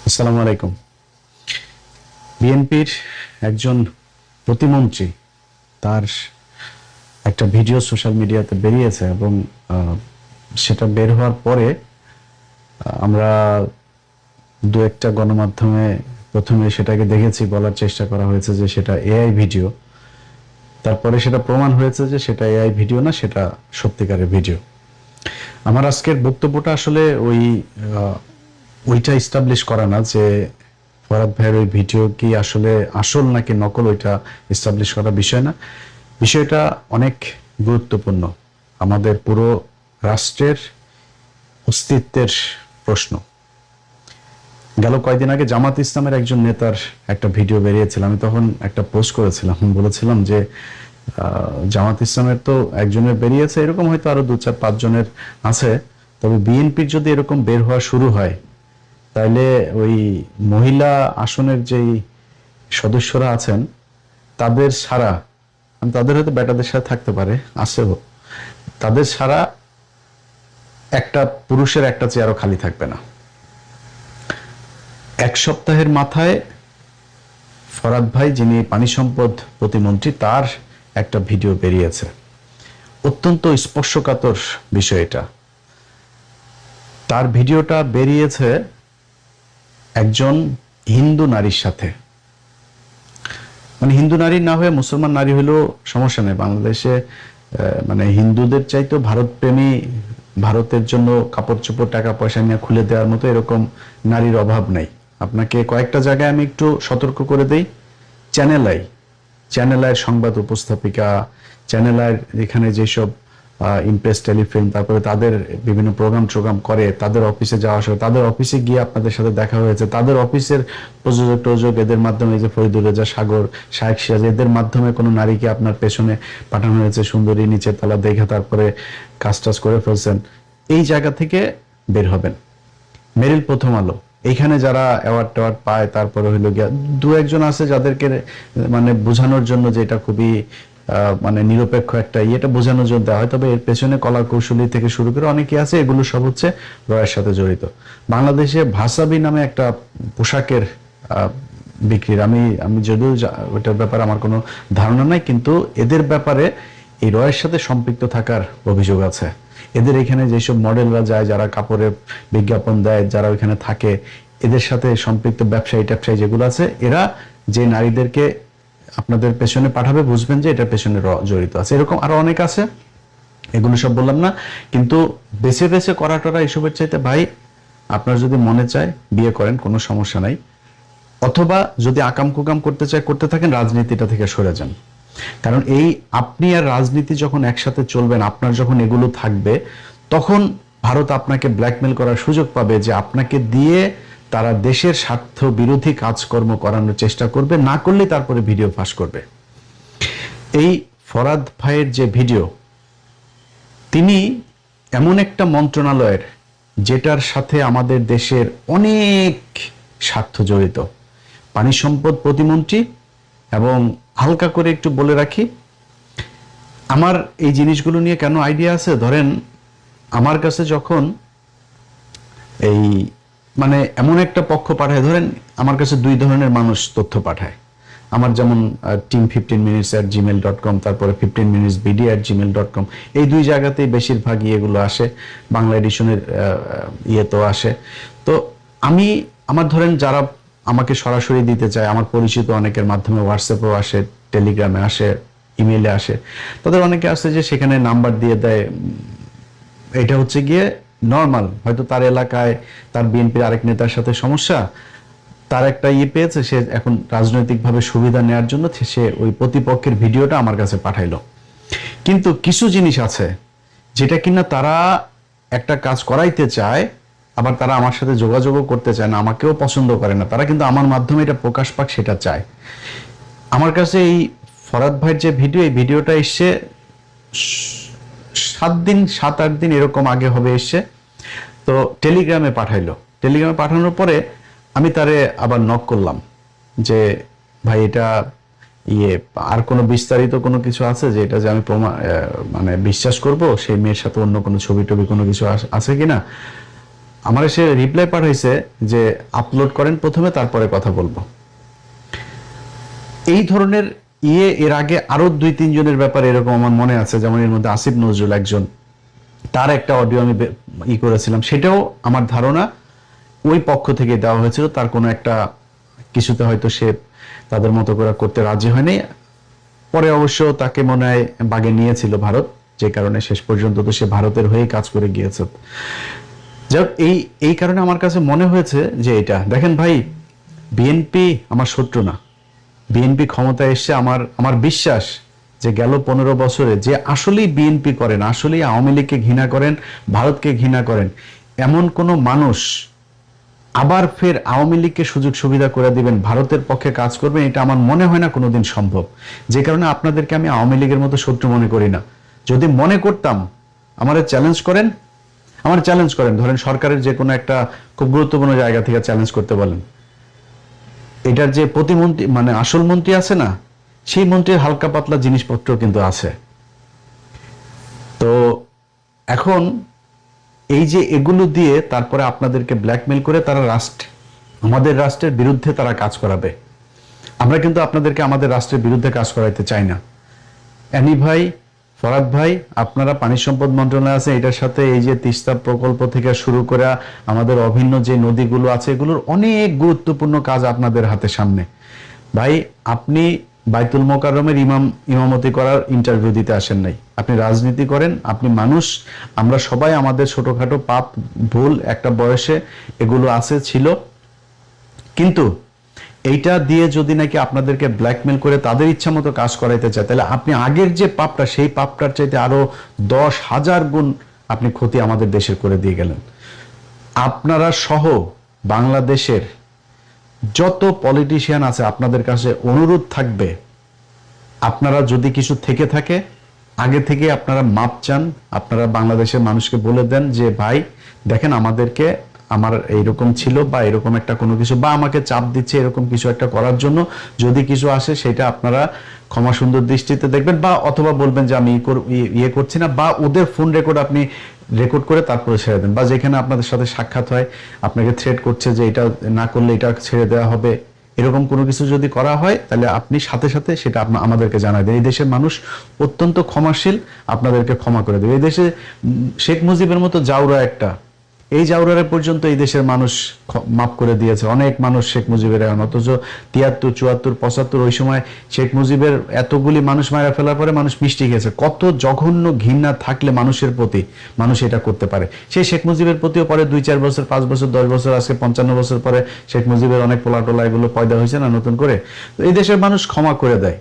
আসসালামু আলাইকুম। বিএনপির একজন প্রতিমন্ত্রী তার একটা ভিডিও সোশ্যাল মিডিয়াতে বেরিয়েছে এবং সেটা বের হওয়ার পরে আমরা দু একটা গণমাধ্যমে প্রথমে সেটাকে দেখেছি, বলার চেষ্টা করা হয়েছে যে সেটা এআই ভিডিও। তারপরে সেটা প্রমাণ হয়েছে যে সেটা এআই ভিডিও না, সেটা সত্যিকারের ভিডিও। আমার আজকের বক্তব্যটা আসলে ওইটা ইস্টাবলিশ করা না যে ফরহাদ ভাইয়ের ওই ভিডিও কি আসলে আসল নাকি নকল, ওইটা এস্টাবলিশ করার বিষয় না। বিষয়টা অনেক গুরুত্বপূর্ণ, আমাদের পুরো রাষ্ট্রের অস্তিত্বের প্রশ্ন। গেল কয়েকদিন আগে জামাত ইসলামের একজন নেতার একটা ভিডিও বেরিয়েছিল। আমি তখন একটা পোস্ট করেছিলাম, বলেছিলাম যে জামাত ইসলামের তো একজনের বেরিয়েছে, এরকম হয়তো আরো 2-4-5 জনের আছে, তবে বিএনপির যদি এরকম বের হওয়া শুরু হয় তাইলে ওই মহিলা আসনের যেই সদস্যরা আছেন তাদের ছাড়া, তাদের হয়তো বেটাদের সাথে থাকতে পারে, আসেও, তাদের ছাড়া একটা পুরুষের একটা চেয়ারও খালি থাকবে না। এক সপ্তাহের মাথায় ফরহাদ ভাই, যিনি পানি সম্পদ প্রতিমন্ত্রী, তার একটা ভিডিও বেরিয়েছে। অত্যন্ত স্পর্শকাতর বিষয় এটা। তার ভিডিওটা বেরিয়েছে একজন হিন্দু নারীর সাথে, মানে হিন্দু নারী না হয়ে মুসলমান নারী হলেও সমস্যা নেই। বাংলাদেশে মানে হিন্দুদের চাইতো ভারত প্রেমী, ভারতের জন্য কাপড় চোপড় টাকা পয়সা নিয়ে খুলে দেওয়ার মতো এরকম নারীর অভাব নেই। আপনাকে কয়েকটা জায়গায় আমি একটু সতর্ক করে দেই। চ্যানেল আইয়ের সংবাদ উপস্থাপিকা, চ্যানেল আইয়ের এখানে যেসব ইমপ্রেস টেলিফিল্ম, তারপরে তাদের বিভিন্ন প্রোগ্রাম করে, তাদের অফিসে যাওয়া আসা, তাদের অফিসে গিয়ে আপনাদের সাথে দেখা হয়েছে, তাদের অফিসের প্রযোজক এদের মাধ্যমে, যে ফরিদুর রেজা সাগর, শাহেক সিরাজ, এদের মাধ্যমে কোনো নারীকে আপনার পেছনে পাঠানো হয়েছে, সুন্দরী নিচের তলা দেখে তারপরে কাজ করে ফেলছেন। এই জায়গা থেকে বের হবেন। মেরিল, প্রথম আলো, এইখানে যারা অ্যাওয়ার্ড টাওয়ার্ড পায়, তারপরে হইলো গিয়া দু একজন আছে যাদেরকে মানে বোঝানোর জন্য, যে এটা খুবই মানে নিরপেক্ষ একটা এটা বোঝানোর জন্য দেওয়া হয়, তবে এর পেছনে কলা কৌশলী থেকে শুরু করে অনেকে আছে, এগুলো সব হচ্ছে রয়ের সাথে জড়িত। বাংলাদেশে ভাসাবি নামে একটা পোশাকের বিক্রির, আমি যদিও ওইটার ব্যাপারে আমার কোনো ধারণা নাই, কিন্তু এদের ব্যাপারে এই রয়ের সাথে সম্পৃক্ত থাকার অভিযোগ আছে। এদের এখানে যেসব মডেলরা যায়, যারা কাপড়ের বিজ্ঞাপন দেয়, যারা ওইখানে থাকে, এদের সাথে সম্পৃক্ত ব্যবসায়ী যেগুলো আছে, এরা যে নারীদেরকে আপনাদের পেছনে পাঠাবে, বুঝবেন যে এটার পেছনে জড়িত আছে। এরকম আরো অনেক আছে, এগুলো সব বললাম না। কিন্তু বেছে বেছে করাটা এসবের চাইতে ভাই, আপনার যদি মনে চায় বিয়ে করেন, কোনো সমস্যা নাই, অথবা যদি আকাম কুকাম করতে চায় করতে থাকেন, রাজনীতিটা থেকে সরে যান। কারণ এই আপনি আর রাজনীতি যখন একসাথে চলবেন, আপনার যখন এগুলো থাকবে, তখন ভারত আপনাকে ব্ল্যাকমেল করার সুযোগ পাবে, যে আপনাকে দিয়ে তারা দেশের স্বার্থ বিরোধী কাজকর্ম করানোর চেষ্টা করবে, না করলে তারপরে ভিডিও ফাঁস করবে। এই ফরহাদ ভাইয়ের যে ভিডিও, তিনি এমন একটা মন্ত্রণালয়ের যেটার সাথে আমাদের দেশের অনেক স্বার্থ জড়িত, পানি সম্পদ প্রতিমন্ত্রী। এবং হালকা করে একটু বলে রাখি, আমার এই জিনিসগুলো নিয়ে কেন আইডিয়া আছে, ধরেন আমার কাছে যখন এই মানে এমন একটা পক্ষ পাঠায়, ধরেন আমার কাছে দুই ধরনের মানুষ তথ্য পাঠায়। আমার যেমন team15minutes@gmail.com, তারপরে 15minutesbd@gmail.com, এই দুই জায়গাতেই বেশিরভাগই এগুলো আসে, বাংলা এডিশনের ইয়েতেও আসে। তো আমার ধরেন যারা আমাকে সরাসরি দিতে চায়, আমার পরিচিত অনেকের মাধ্যমে হোয়াটসঅ্যাপেও আসে, টেলিগ্রামে আসে, ইমেইলে আসে, তাদের অনেকে আছে যে সেখানে নাম্বার দিয়ে দেয়। এটা হচ্ছে গিয়ে নর্মাল, হয়তো তার এলাকায় তার বিএনপির আরেক নেতার সাথে সমস্যা, তার একটা পেয়েছে, সে এখন রাজনৈতিকভাবে সুবিধা নেওয়ার জন্য সে ওই প্রতিপক্ষের ভিডিওটা আমার কাছে পাঠাইলো। কিন্তু কিছু জিনিস আছে যেটা কিনা তারা একটা কাজ করাইতে চায়, আবার তারা আমার সাথে যোগাযোগও করতে চায় না, আমাকেও পছন্দ করে না, তারা কিন্তু আমার মাধ্যমে এটা প্রকাশ পাক সেটা চায়। আমার কাছে এই ফরহাদ ভাইয়ের যে ভিডিও, এই ভিডিওটা এসছে 7-8 দিন এরকম আগে হবে এসছে। তো টেলিগ্রামে পাঠাইলো। টেলিগ্রামে পাঠানোর পরে আমি তারে আবার নক করলাম যে ভাই, এটা আর কোনো বিস্তারিত কোনো কিছু আছে যে এটা যে আমি মানে বিশ্বাস করব, সেই মেয়ের সাথে অন্য কোনো ছবি টবি কোনো কিছু আছে কিনা। আমার এসে রিপ্লাই পাঠাইছে যে আপলোড করেন প্রথমে, তারপরে কথা বলবো। এই ধরনের এর আগে আরো 2-3 জনের ব্যাপারে এরকম আমার মনে আছে, যেমন এর মধ্যে আসিফ নজরুল একজন, তার একটা অডিও আমি করেছিলাম, সেটাও আমার ধারণা ওই পক্ষ থেকে দেওয়া হয়েছিল। তার কোনো একটা কিছুতে হয়তো সে তাদের মতো করে করতে রাজি হয়নি, পরে অবশ্য তাকে মনে হয় বাগে নিয়েছিল ভারত, যে কারণে শেষ পর্যন্ত তো সে ভারতের হয়েই কাজ করে গিয়েছে। যাই হোক, এই কারণে আমার কাছে মনে হয়েছে যে এটা দেখেন ভাই, বিএনপি আমার শত্রু না। বিএনপি ক্ষমতায় এসছে, আমার বিশ্বাস যে গেল 15 বছরে যে আসলেই বিএনপি করেন, আসলেই আওয়ামী লীগকে ঘৃণা করেন, ভারতকে ঘৃণা করেন, এমন কোন মানুষ আবার ফের আওয়ামী লীগকে সুযোগ সুবিধা করে দিবেন, ভারতের পক্ষে কাজ করবেন, এটা আমার মনে হয় না কোনোদিন সম্ভব। যে কারণে আপনাদেরকে আমি আওয়ামী লীগের মতো শত্রু মনে করি না। যদি মনে করতাম, আমাদের চ্যালেঞ্জ করেন, আমার চ্যালেঞ্জ করেন, ধরেন সরকারের যে কোনো একটা খুব গুরুত্বপূর্ণ জায়গা থেকে চ্যালেঞ্জ করতে বলেন, এটার যে প্রতিমন্ত্রী মানে আসল মন্ত্রী আছে না, সেই মন্ত্রীর হালকা পাতলা জিনিসপত্র কিন্তু আছে। তো এখন এই যে এগুলো দিয়ে তারপরে আপনাদেরকে ব্ল্যাকমেল করে তারা আমাদের রাষ্ট্রের বিরুদ্ধে তারা কাজ করাবে। আমরা কিন্তু আপনাদেরকে আমাদের রাষ্ট্রের বিরুদ্ধে কাজ করাইতে চাই না। অ্যানি ভাই, ফরাদ ভাই, আপনারা পানি সম্পদ মন্ত্রণালয় আছে, এটার সাথে এই যে তিস্তা প্রকল্প থেকে শুরু করে আমাদের অভিন্ন যে নদীগুলো আছে, এগুলোর অনেক গুরুত্বপূর্ণ কাজ আপনাদের হাতে সামনে। ভাই, আপনি বাইতুল মোকাররমের ইমামতি করার ইন্টারভিউ দিতে আসেন নাই, আপনি রাজনীতি করেন, আপনি মানুষ। আমরা সবাই আমাদের ছোটখাটো পাপ ভুল একটা বয়সে এগুলো ছিল, কিন্তু এইটা দিয়ে যদি নাকি আপনাদেরকে ব্ল্যাকমেল করে তাদের ইচ্ছা মতো কাজ করাইতে চায়, তাহলে আপনি আগের যে পাপটা, সেই পাপটার চাইতে আরো 10,000 গুণ আপনি ক্ষতি আমাদের দেশের করে দিয়ে গেলেন। আপনারা সহ বাংলাদেশের যত পলিটিশিয়ান আছে, আপনাদের কাছে অনুরোধ থাকবে, আপনারা যদি কিছু থেকে থাকে আগে থেকে আপনারা মাপ চান, আপনারা বাংলাদেশের মানুষকে বলে দেন যে ভাই দেখেন, আমাদেরকে আমার এইরকম ছিল বা এরকম একটা কোনো কিছু, বা আমাকে চাপ দিচ্ছে এরকম কিছু একটা করার জন্য, যদি কিছু আসে সেটা আপনারা ক্ষমা সুন্দর দৃষ্টিতে দেখবেন, বা অথবা বলবেন যে আমি ইয়ে করছি না, বা ওদের ফোন রেকর্ড আপনি রেকর্ড করে তারপরে ছেড়ে দেন, বা যেখানে আপনাদের সাথে সাক্ষাৎ হয় আপনাকে থ্রেট করছে যে এটা না করলে এটা ছেড়ে দেওয়া হবে, এরকম কোনো কিছু যদি করা হয় তাহলে আপনি সাথে সাথে সেটা আমাদেরকে জানাই দেন। এই দেশের মানুষ অত্যন্ত ক্ষমাশীল, আপনাদেরকে ক্ষমা করে দেবে। এই দেশে শেখ মুজিবের মতো জাউরা একটা, এই জাউরারে পর্যন্ত এই দেশের মানুষ মাফ করে দিয়েছে, অনেক মানুষ শেখ মুজিবের, অথচ 73, 74, 75 ওই সময় শেখ মুজিবের এতগুলি মানুষ মারা ফেলার পরে মানুষ মিষ্টি খেয়েছে। কত জঘন্য ঘৃণা থাকলে মানুষের প্রতি মানুষ এটা করতে পারে। সেই শেখ মুজিবের প্রতিও পরে 2-4 বছর, 5 বছর, 10 বছর, আজকে 55 বছর পরে শেখ মুজিবের অনেক পোলাটোলা এগুলো পয়দা হয়েছে না নতুন করে। তো এই দেশের মানুষ ক্ষমা করে দেয়,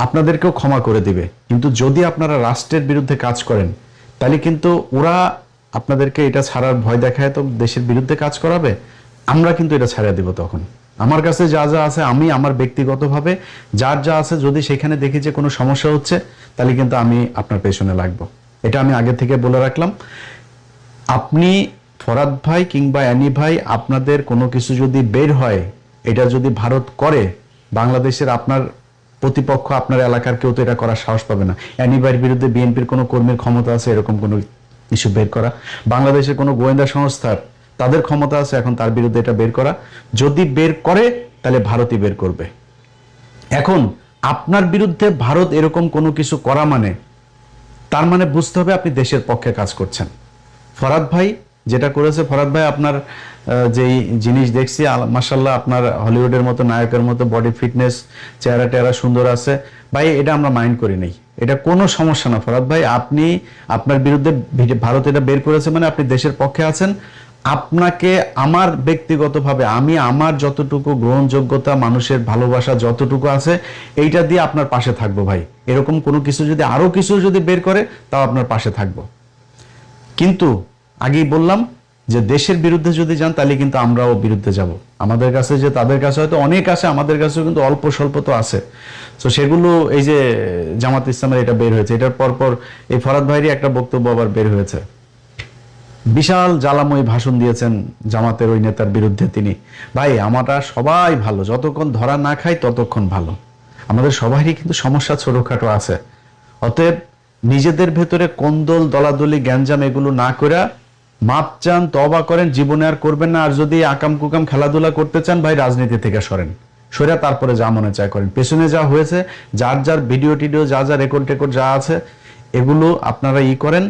আপনাদেরকেও ক্ষমা করে দিবে। কিন্তু যদি আপনারা রাষ্ট্রের বিরুদ্ধে কাজ করেন, তাহলে কিন্তু ওরা আপনাদেরকে এটা ছাড়ার ভয় দেখায় তো দেশের বিরুদ্ধে কাজ করাবে, আমরা কিন্তু এটা ছাড়া দিব। তখন আমার কাছে যা যা আছে, আমি আমার ব্যক্তিগতভাবে যার যা আছে, যদি সেখানে দেখি যে কোনো সমস্যা হচ্ছে, তাহলে কিন্তু আমি আপনার পেছনে লাগবো। এটা আমি আগে থেকে বলে রাখলাম। আপনি ফরাদ ভাই কিংবা অ্যানি ভাই, আপনাদের কোনো কিছু যদি বের হয়, এটা যদি ভারত করে, বাংলাদেশের আপনার প্রতিপক্ষ, আপনার এলাকার কেউ তো এটা করার সাহস পাবে না। অ্যানি ভাইয়ের বিরুদ্ধে বিএনপির কোনো কর্মীর ক্ষমতা আছে এরকম কোনো ইস্যু বের করা? বাংলাদেশের কোনো গোয়েন্দা সংস্থার তাদের ক্ষমতা আছে এখন তার বিরুদ্ধে এটা বের করা? যদি বের করে তাহলে ভারতই বের করবে। এখন আপনার বিরুদ্ধে ভারত এরকম কোনো কিছু করা মানে, তার মানে বুঝতে হবে আপনি দেশের পক্ষে কাজ করছেন। ফরাদ ভাই যেটা করেছে, ফরাদ ভাই আপনার যেই জিনিস দেখছি, মাশাআল্লাহ, আপনার হলিউডের মতো নায়কের মতো বডি ফিটনেস, চেহারা টেহারা সুন্দর আছে ভাই, এটা আমরা মাইন্ড করি নাই, এটা কোনো সমস্যা না। ফরাদ ভাই, আপনি আপনার বিরুদ্ধে ভারত এটা বের করেছে মানে আপনি দেশের পক্ষে আছেন। আপনাকে আমার ব্যক্তিগতভাবে, আমি আমার যতটুকু গ্রহণযোগ্যতা, মানুষের ভালোবাসা যতটুকু আছে, এইটা দিয়ে আপনার পাশে থাকবো ভাই। এরকম কোনো কিছু যদি আরো কিছু যদি বের করে, তাও আপনার পাশে থাকবো। কিন্তু আগেই বললাম যে দেশের বিরুদ্ধে যদি যান, তাহলে কিন্তু আমরাও বিরুদ্ধে যাব। আমাদের কাছে যে তাদের কাছে হয়তো অনেক আছে, আমাদের কাছেও কিন্তু অল্প স্বল্প তো আছে। তো সেগুলো, এই যে জামাত ইসলামের এটা বের হয়েছে, এটার পরপর এই ফরাদ ভাইয়েরই একটা বক্তব্য আবার বের হয়েছে, বিশাল জ্বালাময়ী ভাষণ দিয়েছেন জামাতের ওই নেতার বিরুদ্ধে তিনি। ভাই, আমরা সবাই ভালো, যতক্ষণ ধরা না খাই ততক্ষণ ভালো। আমাদের সবারই কিন্তু সমস্যা ছোটখাটো আছে। অতএব নিজেদের ভেতরে কোন্দল, দলাদলি, গ্যাঞ্জাম এগুলো না করে মাপ চান, তওবা করেন, জীবনে আর করবেন না। আর যদি আকাম কুকাম খেলাধুলা করতে চান ভাই, রাজনীতি থেকে সরেন, সরে তারপরে যা মনে চায় করেন। পেছনে যা হয়েছে, যার যার ভিডিও টিডিও যা যা রেকর্ড টেকর্ড যা আছে, এগুলো আপনারা করেন,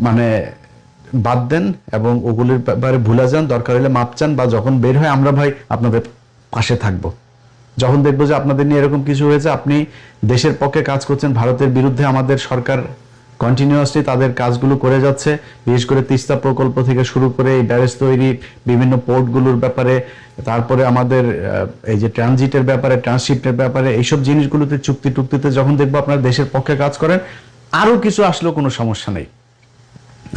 মানে বাদ দেন এবং ওগুলির ব্যাপারে ভুলে যান। দরকার হলে মাপ চান, বা যখন বের হয় আমরা ভাই আপনাদের পাশে থাকবো। যখন দেখবো যে আপনাদের নিয়ে এরকম কিছু হয়েছে, আপনি দেশের পক্ষে কাজ করছেন, ভারতের বিরুদ্ধে আমাদের সরকার কন্টিনিউয়াসলি তাদের কাজগুলো করে যাচ্ছে, বিশেষ করে তিস্তা প্রকল্প থেকে শুরু করে এই ব্যারেজ তৈরি, বিভিন্ন পোর্টগুলোর ব্যাপারে, তারপরে আমাদের এই যে ট্রানজিটের ব্যাপারে, ট্রান্সশিপ্টের ব্যাপারে, এইসব জিনিসগুলোতে চুক্তি টুক্তিতে যখন দেখবো আপনারা দেশের পক্ষে কাজ করেন, আরো কিছু আসলেও কোনো সমস্যা নেই।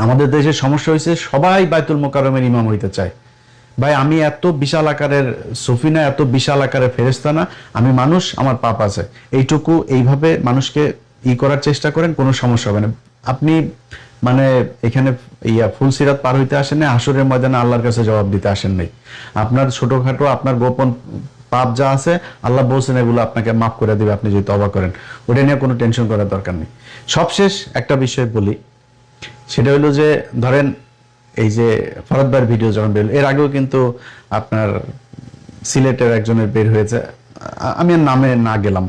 আমাদের দেশের সমস্যা হয়েছে সবাই বাইতুল মোকাররমের ইমাম হইতে চায়। ভাই আমি এত বিশাল আকারের সফিনা, এত বিশাল আকারের ফেরেশতা না, আমি মানুষ, আমার পাপ আছে, এইটুকু এইভাবে মানুষকে করার চেষ্টা করেন, কোনো সমস্যা হবে না। আপনি মানে এখানে ফুল সিরাত পার হইতে আসেন না, হাসরের ময়দানে আল্লাহর কাছে জবাব দিতে আসেন নাই। আপনার ছোটখাটো আপনার গোপন পাপ যা আছে, আল্লাহ বলছেন এগুলো আপনাকে মাফ করে দিবে আপনি যদি তওবা করেন, ওটা নিয়ে কোনো টেনশন করার দরকার নেই। সবশেষ একটা বিষয় বলি, সেটা হলো যে ধরেন এই যে ফরহাদ ভাইয়ের ভিডিও যখন বের, এর আগেও কিন্তু আপনার সিলেটের একজনের বের হয়েছে, আমি আর নামে না গেলাম।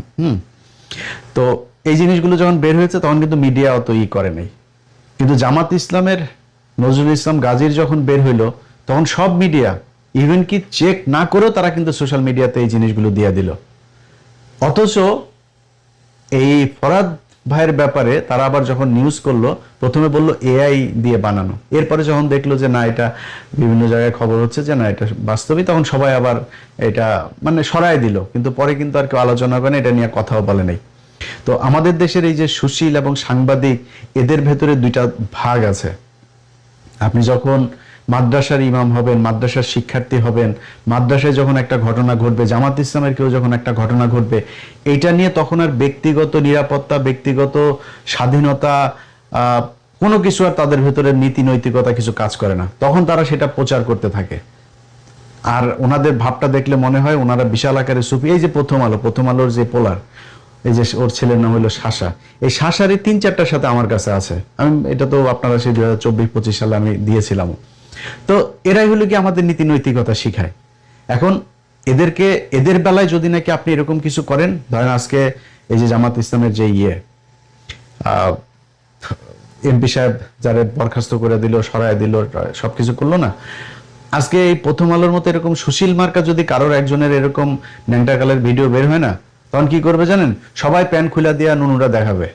তো এই জিনিসগুলো যখন বের হয়েছে তখন কিন্তু মিডিয়া অত করে নাই, কিন্তু জামাত ইসলামের নজরুল ইসলাম গাজীর যখন বের হইলো, তখন সব মিডিয়া ইভেন কি চেক না করেও তারা কিন্তু সোশ্যাল মিডিয়াতে এই জিনিসগুলো দিয়ে দিল। অথচ এই ফরহাদ ভাইয়ের ব্যাপারে তারা আবার যখন নিউজ করলো, প্রথমে বললো এআই দিয়ে বানানো, এরপরে যখন দেখলো যে না এটা বিভিন্ন জায়গায় খবর হচ্ছে যে না এটা বাস্তবিক, তখন সবাই আবার এটা মানে সরায় দিল, কিন্তু পরে কিন্তু আর কেউ আলোচনা করে এটা নিয়ে কথাও বলে নাই। তো আমাদের দেশের এই যে সুশীল এবং সাংবাদিক, এদের ভেতরে দুইটা ভাগ আছে। আপনি যখন মাদ্রাসার ইমাম হবেন, মাদ্রাসার শিক্ষার্থী হবেন, মাদ্রাসায় যখন একটা ঘটনা ঘটবে, জামাত ইসলামের কেউ যখন একটা ঘটনা ঘটবে, এইটা নিয়ে তখন আর ব্যক্তিগত নিরাপত্তা, ব্যক্তিগত স্বাধীনতা, কোনো কিছু আর তাদের ভেতরে নীতি নৈতিকতা কিছু কাজ করে না, তখন তারা সেটা প্রচার করতে থাকে। আর ওনাদের ভাবটা দেখলে মনে হয় ওনারা বিশাল আকারে সুফি। এই যে প্রথম আলোর যে পোলার, এই যে ওর ছেলের নাম হলো শাসা, এই শাসারই 3-4টার সাথে আমার কাছে আছে, আমি এটা তো আপনারা সেই 2024-25 সালে আমি দিয়েছিলাম। তো এরাই হলো কি আমাদের নীতি নৈতিকতা শিখায়। এখন এদের বেলায় যদি নাকি আপনি এরকম কিছু করেন, ধরেন আজকে এই যে জামাত ইসলামের যে এমপি সাহেব যারা বরখাস্ত করে দিল, সরায় দিল, সবকিছু করলো না, আজকে এই প্রথম আলোর মতো এরকম সুশীল মার্কা যদি কারোর একজনের এরকম ন্যাংটা কালের ভিডিও বের হয় না, তখন কি করবে জানেন? সবাই প্যান খুলে দিয়া নুনুরা দেখাবে,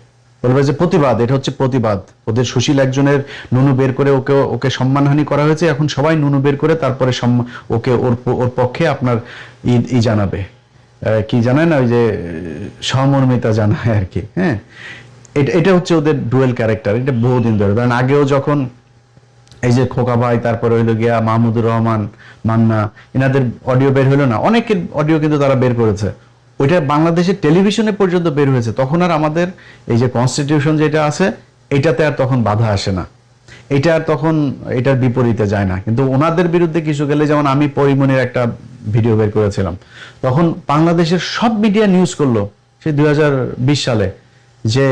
বলবে যে প্রতিবাদ, এটা হচ্ছে প্রতিবাদ। ওদের সুশীল একজনের নুনু বের করে ওকে সম্মানহানি করা হয়েছে, এখন সবাই নুনু বের করে তারপরে ওকে ওর পক্ষে আপনার জানাবে, কি জানায় না, ওই যে সহমর্মিতা জানায় আর কি। হ্যাঁ, এটা হচ্ছে ওদের ডুয়েল ক্যারেক্টার, এটা বহুদিন ধরে। কারণ আগেও যখন এই যে খোকা ভাই, তারপরে হইলো গিয়া মাহমুদুর রহমান, মান্না, এনাদের অডিও বের হলো না, অনেকের অডিও কিন্তু তারা বের করেছে, ওইটা বাংলাদেশের টেলিভিশনে পর্যন্ত বের হয়েছে, তখন আর আমাদের এই যে কনস্টিটিউশন যেটা আছে এটাতে আর তখন বাধা আসে না, এটা আর তখন এটার বিপরীতে যায় না। কিন্তু ওনাদের বিরুদ্ধে কিছু গেলে, যেমন আমি পরিমণির একটা ভিডিও বের করেছিলাম, তখন বাংলাদেশের সব মিডিয়া নিউজ করলো সেই 2020 সালে যে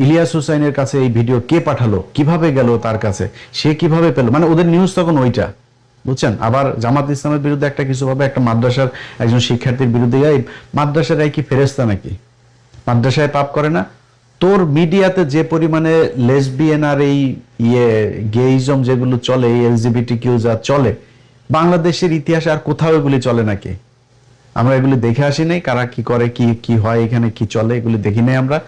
ইলিয়াস হুসাইনের কাছে এই ভিডিও কে পাঠালো, কিভাবে গেল তার কাছে, সে কিভাবে পেল, মানে ওদের নিউজ তখন ওইটা, বুঝছেন। আবার জামাত ইসলামের বিরুদ্ধে একটা কিছু ভাবে, একটা মাদ্রাসার একজন শিক্ষার্থীর বিরুদ্ধে, মাদ্রাসার কি ফেরেশতা নাকি? মাদ্রাসায় পাপ করে না? তোর মিডিয়াতে যে পরিমাণে লেসবিয়ান আর এই গেইজম যেগুলো চলে, এই এলজিবিটি কিউ যা চলে, বাংলাদেশের ইতিহাসে আর কোথাও এগুলি চলে নাকি? আমরা এগুলি দেখে আসি নাই, কারা কি করে, কি হয়, এখানে কি চলে, এগুলি দেখি নাই আমরা।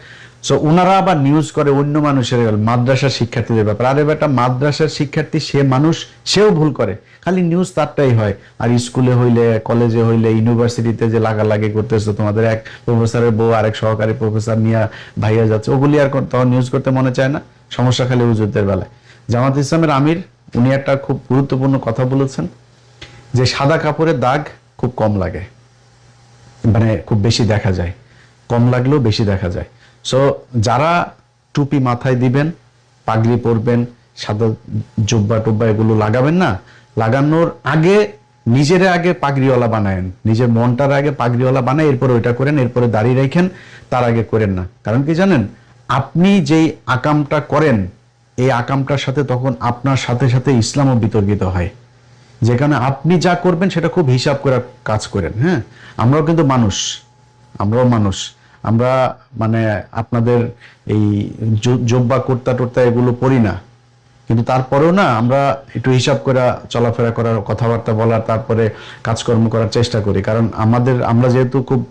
সো ওনারা আবার নিউজ করে অন্য মানুষের, মাদ্রাসার শিক্ষার্থীদের ব্যাপার। আরে বেটা, মাদ্রাসার শিক্ষার্থী সে মানুষ, সেও ভুল করে, খালি নিউজ তারটাই হয়। আর স্কুলে হইলে, কলেজে হইলে, ইউনিভার্সিটিতে যে লাগালাগি করতেছে, তোমাদের এক প্রফেসরের বউ আরেক সহকারী প্রফেসর নিয়ে ভাইয়া যাচ্ছে, ওগুলি আর তখন নিউজ করতে মনে চায় না। সমস্যা খালি হুজুরদের বেলায়। জামাত ইসলামের আমির উনি একটা খুব গুরুত্বপূর্ণ কথা বলেছেন, যে সাদা কাপড়ের দাগ খুব কম লাগে, মানে খুব বেশি দেখা যায়, কম লাগলেও বেশি দেখা যায়। সো যারা টুপি মাথায় দিবেন, পাগড়ি পরবেন, সাদা জুব্বা টুব্বা এগুলো লাগাবেন না, লাগানোর আগে নিজের আগে পাগড়িওয়ালা বানায়েন, নিজের মনটার আগে পাগড়িওয়ালা বানায়, এরপরে ওইটা করেন, এরপরে দাঁড়িয়ে রাখেন, তার আগে করেন না। কারণ কি জানেন, আপনি যেই আকামটা করেন এই আকামটার সাথে তখন আপনার সাথে সাথে ইসলামও বিতর্কিত হয়, যেখানে আপনি যা করবেন সেটা খুব হিসাব করে কাজ করেন। হ্যাঁ, আমরাও কিন্তু মানুষ, আমরা মানে আপনাদের এই জব্বা কুর্তা টুর্তা এগুলো পরি না, কিন্তু তারপরেও না আমরা একটু হিসাব করে চলাফেরা করার, কথাবার্তা বলার, তারপরে কাজকর্ম করার চেষ্টা করি। কারণ আমরা যেহেতু খুব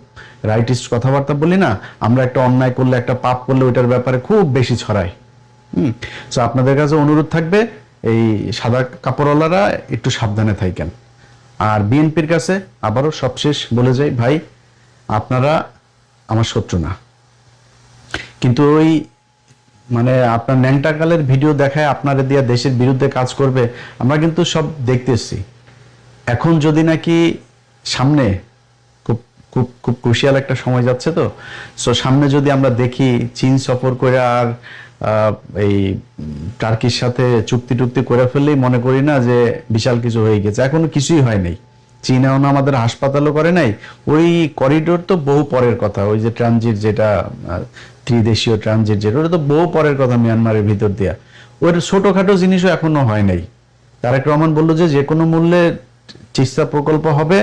রাইটিস্ট কথাবার্তা বলি না, আমরা একটা অন্যায় করলে, একটা পাপ করলে ওইটার ব্যাপারে খুব বেশি ছড়াই। তো আপনাদের কাছে অনুরোধ থাকবে এই সাদা কাপড়ওয়ালারা একটু সাবধানে থাকেন। আর বিএনপির কাছে আবারও সবশেষ বলে যাই, ভাই আপনারা আমার শত্রু না, কিন্তু ওই মানে আপনার ন্যাংটাকালের ভিডিও দেখায় আপনারা দিয়া দেশের বিরুদ্ধে কাজ করবে, আমরা কিন্তু সব দেখতেছি। এখন যদি নাকি সামনে খুব খুব খুব ক্রুশিয়াল একটা সময় যাচ্ছে, তো সো সামনে যদি আমরা দেখি চীন সফর করে আর এই টার্কির সাথে চুক্তি টুক্তি করে ফেললেই মনে করি না যে বিশাল কিছু হয়ে গেছে। এখনো কিছুই হয় নাই, চীন এখন আমাদের হাসপাতালও করে নাই। ওই করিডোর তো বহু পরের কথা, ওই যে ট্রানজিট যেটা ত্রিদেশীয় ট্রানজিট যেটা, ওটা তো বহু পরের কথা মিয়ানমারের ভিতর দিয়া। ওর ছোটখাটো জিনিসও এখনো হয় নাই। তারেক রহমান বললো যে কোনো মূল্যে তিস্তা প্রকল্প হবে।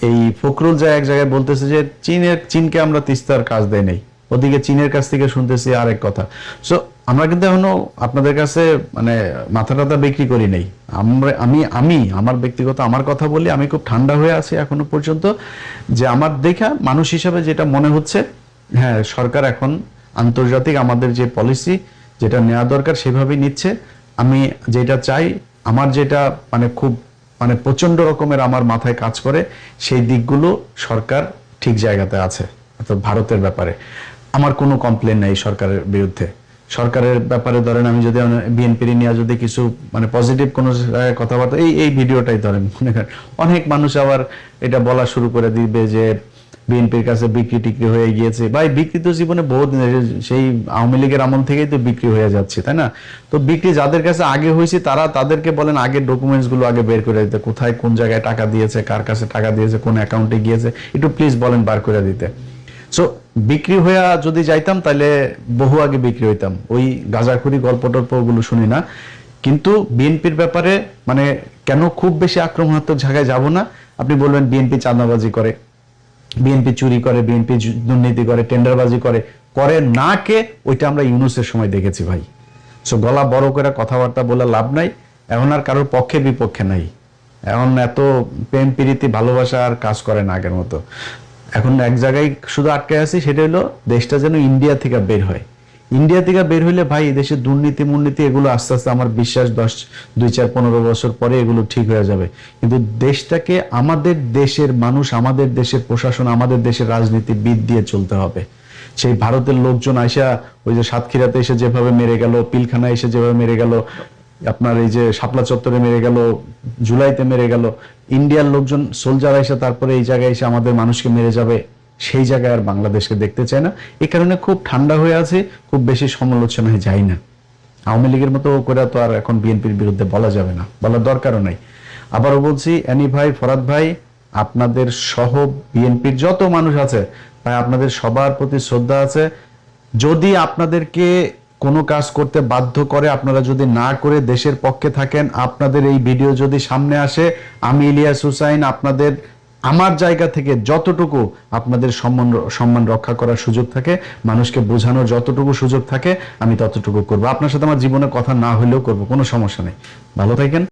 এই ফখরুল যা এক জায়গায় বলতেছে যে চীনকে আমরা তিস্তার কাজ দেয় নাই, ওদিকে চীনের কাছ থেকে শুনতেছি আরেক কথা। সো আমরা কিন্তু এখনো আপনাদের কাছে মানে মাথা টাথা বিক্রি করি নাই। আমি আমার ব্যক্তিগত আমার কথা বলি, আমি খুব ঠান্ডা হয়ে আছি এখনো পর্যন্ত। যে আমার দেখা মানুষ হিসাবে যেটা মনে হচ্ছে, হ্যাঁ সরকার এখন আন্তর্জাতিক আমাদের যে পলিসি যেটা নেওয়া দরকার সেভাবেই নিচ্ছে। আমি যেটা চাই, আমার যেটা মানে খুব মানে প্রচন্ড রকমের আমার মাথায় কাজ করে, সেই দিকগুলো সরকার ঠিক জায়গাতে আছে। অর্থাৎ ভারতের ব্যাপারে আমার কোনো কমপ্লেন নাই সরকারের বিরুদ্ধে। সরকারের ব্যাপারে ধরেন আমি যদি বিএনপির নিয়ে যদি কিছু মানে পজিটিভ কোনো কথাবার্তা, এই ভিডিওটাই ধরেন মনে করেন অনেক মানুষ আবার এটা বলা শুরু করে দিবে যে বিএনপির কাছে বিক্রি টিক্রি হয়ে গিয়েছে। ভাই বিক্রি তো জীবনে বহুত সেই আওয়ামী লীগের আমল থেকেই তো বিক্রি হয়ে যাচ্ছে, তাই না? তো বিক্রি যাদের কাছে আগে হয়েছে তাদেরকে বলেন আগের ডকুমেন্টস গুলো আগে বের করে দিতে, কোথায় কোন জায়গায় টাকা দিয়েছে, কার কাছে টাকা দিয়েছে, কোন অ্যাকাউন্টে গিয়েছে, একটু প্লিজ বলেন বার করে দিতে। সো বিক্রি হয়ে যদি যাইতাম তাহলে বহু আগে বিক্রি হইতাম, ওই গাঁজাখুরি গল্প টল্প ওগুলো শুনি না। কিন্তু বিএনপির ব্যাপারে মানে কেন খুব বেশি আক্রমণাত্মক জায়গায় যাব না। আপনি বলবেন বিএনপি চাঁদাবাজি করে, বিএনপি চুরি করে, বিএনপি দুর্নীতি করে, টেন্ডারবাজি করে, করে না কে, ওইটা আমরা ইউনূসের সময় দেখেছি ভাই। সো গলা বড় করে কথাবার্তা বলে লাভ নাই, এখন আর কারোর পক্ষে বিপক্ষে নাই। এখন এত প্রেম প্রীতি ভালোবাসা আর কাজ করে না আগের মতো। এখন এক জায়গায় শুধু আটকে আছি, সেটা হলো দেশটা যেন ইন্ডিয়া থেকে বের হয়। ইন্ডিয়া থেকে বের হইলে ভাই দেশের দুর্নীতি মুর্নীতি এগুলো আস্তে আস্তে আমার বিশ্বাস 2-4-15 বছর পরে এগুলো ঠিক হয়ে যাবে। কিন্তু দেশটাকে আমাদের দেশের মানুষ, আমাদের দেশের প্রশাসন, আমাদের দেশের রাজনীতিবিদ দিয়ে চলতে হবে। সেই ভারতের লোকজন আইসা ওই যে সাতক্ষীরাতে এসে যেভাবে মেরে গেল, পিলখানা এসে যেভাবে মেরে গেল, আপনার এই যে শাপলা চত্বরে মেরে গেল, জুলাইতে মেরে গেল, ইন্ডিয়ার লোকজন সোলজার এসে তারপরে এই জায়গায় এসে আমাদের মানুষকে মেরে যাবে, সেই জায়গায় আর বাংলাদেশকে দেখতে চায় না। এই কারণে খুব ঠান্ডা হয়ে আছে, খুব বেশি সমালোচনায় যাই না। আওয়ামী লীগের মতো করে তো আর এখন বিএনপির বিরুদ্ধে বলা যাবে না, বলার দরকারও নাই। আবারও বলছি, অ্যানি ভাই, ফরাদ ভাই, আপনাদের সহ বিএনপির যত মানুষ আছে ভাই, আপনাদের সবার প্রতি শ্রদ্ধা আছে। যদি আপনাদেরকে কোনো কাজ করতে বাধ্য করে, আপনারা যদি না করে দেশের পক্ষে থাকেন, আপনাদের এই ভিডিও যদি সামনে আসে, আমি ইলিয়াস হুসাইন আপনাদের আমার জায়গা থেকে যতটুকু আপনাদের সম্মান রক্ষা করার সুযোগ থাকে, মানুষকে বোঝানোর যতটুকু সুযোগ থাকে, আমি ততটুকু করবো। আপনার সাথে আমার জীবনে কথা না হলেও করবো, কোনো সমস্যা নেই। ভালো থাকেন।